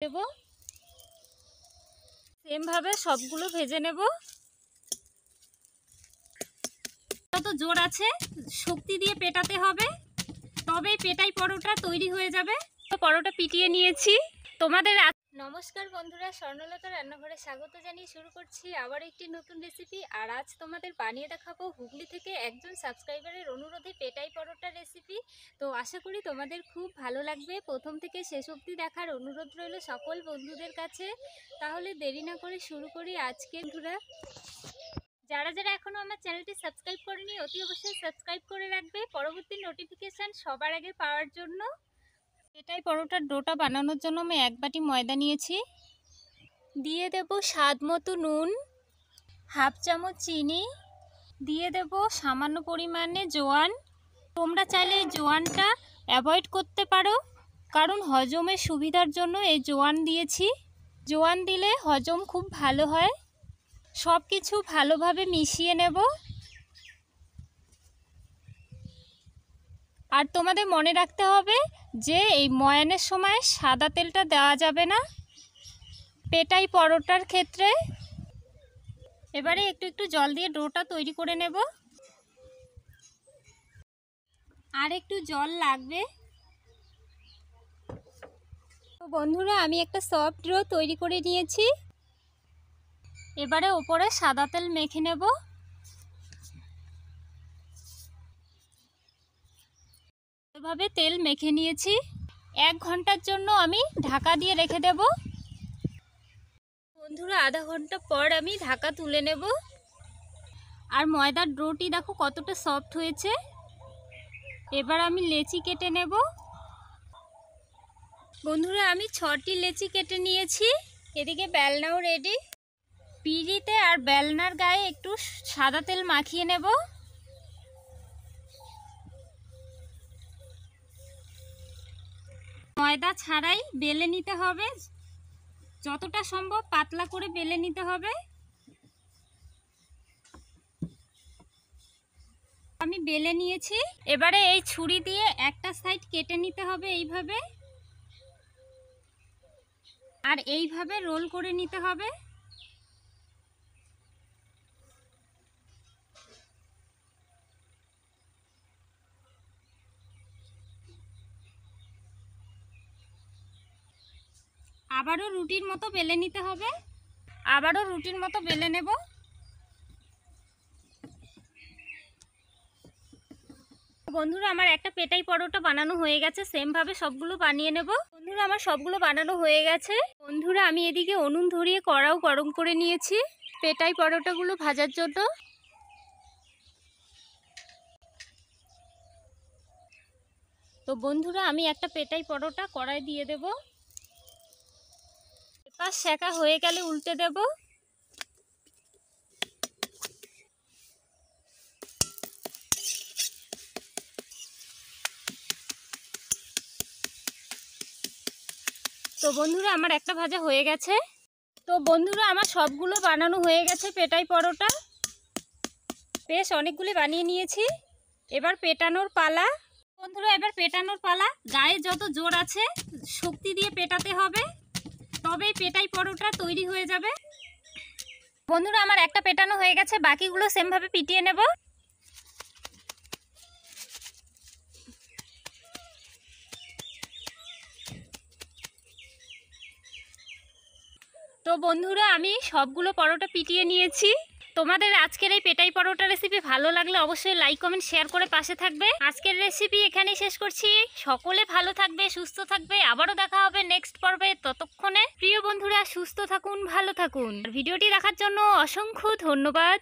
দেব। Same ভাবে সবগুলো ভেজে নেব। যত জোর আছে শক্তি দিয়ে পেটাতে হবে, তবেই পেটাই পরোটা তৈরি হয়ে যাবে। পরোটা পিটিয়ে নিয়েছি। তোমাদের নমস্কার বন্ধুরা, স্বর্ণলতা রান্নাঘরে স্বাগত জানিয়ে শুরু করছি আবার একটি নতুন রেসিপি। আর আজ তোমাদের বানিয়ে দেখাবো হুগলি থেকে একজন সাবস্ক্রাইবারের অনুরোধে পেটাই পরোটা রেসিপি। তো আশা করি তোমাদের খুব ভালো লাগবে। প্রথম থেকে শেষ অবধি দেখার অনুরোধ রইল সকল বন্ধুদের কাছে। তাহলে দেরি না করে শুরু করি আজকে। বন্ধুরা যারা যারা এখনও আমার চ্যানেলটি সাবস্ক্রাইব করেনি অতি অবশ্যই সাবস্ক্রাইব করে রাখবে পরবর্তী নোটিফিকেশান সবার আগে পাওয়ার জন্য। এটাই পরোটার ডোটা বানানোর জন্য আমি 1 বাটি ময়দা নিয়েছি। দিয়ে দেব স্বাদ মতো নুন, হাফ চামচ চিনি, দিয়ে দেব সামান্য পরিমাণে জোয়ান। তোমরা চাইলে এই জোয়ানটা অ্যাভয়েড করতে পারো, কারণ হজমের সুবিধার জন্য এই জোয়ান দিয়েছি। জোয়ান দিলে হজম খুব ভালো হয়। সব কিছু ভালোভাবে মিশিয়ে নেব। আর তোমাদের মনে রাখতে হবে যে এই ময়ানের সময় সাদা তেলটা দেওয়া যাবে না পেটাই পরোটার ক্ষেত্রে। এবারে একটু একটু জল দিয়ে ডোটা তৈরি করে নেব। আর একটু জল লাগবে। তো বন্ধুরা আমি একটা সফট ডো তৈরি করে নিয়েছি। এবারে ওপরে সাদা তেল মেখে নেব। এভাবে তেল মেখে নিয়েছি। 1 ঘন্টার জন্য আমি ঢাকা দিয়ে রেখে দেব। বন্ধুরা আধা ঘন্টা পর আমি ঢাকা তুলে নেব। আর ময়দার ডোটি দেখো কতটা সফট হয়েছে। এবার আমি লেচি কেটে নেব। বন্ধুরা আমি 6টি লেচি কেটে নিয়েছি। এদিকে বেলনাও রেডি। পিঁড়িতে আর বেলনার গায়ে একটু সাদা তেল মাখিয়ে নেব। ময়দা ছাড়াই বেলে নিতে হবে, যতটা সম্ভব পাতলা করে বেলে নিতে হবে। আমি বেলে নিয়েছি। এবারে এই ছুরি দিয়ে একটা সাইড কেটে নিতে হবে এইভাবে, আর এইভাবে রোল করে নিতে হবে। আবারও রুটির মতো বেলে নিতে হবে। আবারও রুটির মতো বেলে নেব। বন্ধুরা আমার একটা পেটাই পরোটা বানানো হয়ে গেছে। সেম ভাবে সবগুলো বানিয়ে নেব। বন্ধুরা আমার সবগুলো বানানো হয়ে গেছে। বন্ধুরা আমি এদিকে উনুন ধরিয়ে কড়াও গরম করে নিয়েছি পেটাই পরোটাগুলো ভাজার জন্য। তো বন্ধুরা আমি একটা পেটাই পরোটা কড়াই দিয়ে দেব। এপাশ সেকা হয়ে গেলে উল্টে দেব। তো বন্ধুরা আমার একটা ভাজা হয়ে গেছে। তো বন্ধুরা আমার সবগুলো বানানো হয়ে গেছে পেটাই পরোটা। বেশ অনেকগুলি বানিয়ে নিয়েছি। এবার পেটানোর পালা। বন্ধুরা এবার পেটানোর পালা। গায়ে যত জোর আছে শক্তি দিয়ে পেটাতে হবে, তবেই পেটাই পরোটা তৈরি হয়ে যাবে। বন্ধুরা আমার একটা পেটানো হয়ে গেছে, বাকিগুলো সেমভাবে পিটিয়ে নেব। তো বন্ধুরা আমি সবগুলো পরোটা পিটিয়ে নিয়েছি। তোমাদের আজকের এই পেটাই পরোটা রেসিপি ভালো লাগলে অবশ্যই লাইক কমেন্ট শেয়ার করে পাশে থাকবে। আজকের রেসিপি এখানেই শেষ করছি। সকলে ভালো থাকবে, সুস্থ থাকবে। আবারও দেখা হবে নেক্সট পর্বে। ততক্ষণে প্রিয় বন্ধুরা সুস্থ থাকুন, ভালো থাকুন। ভিডিওটি দেখার জন্য অসংখ্য ধন্যবাদ।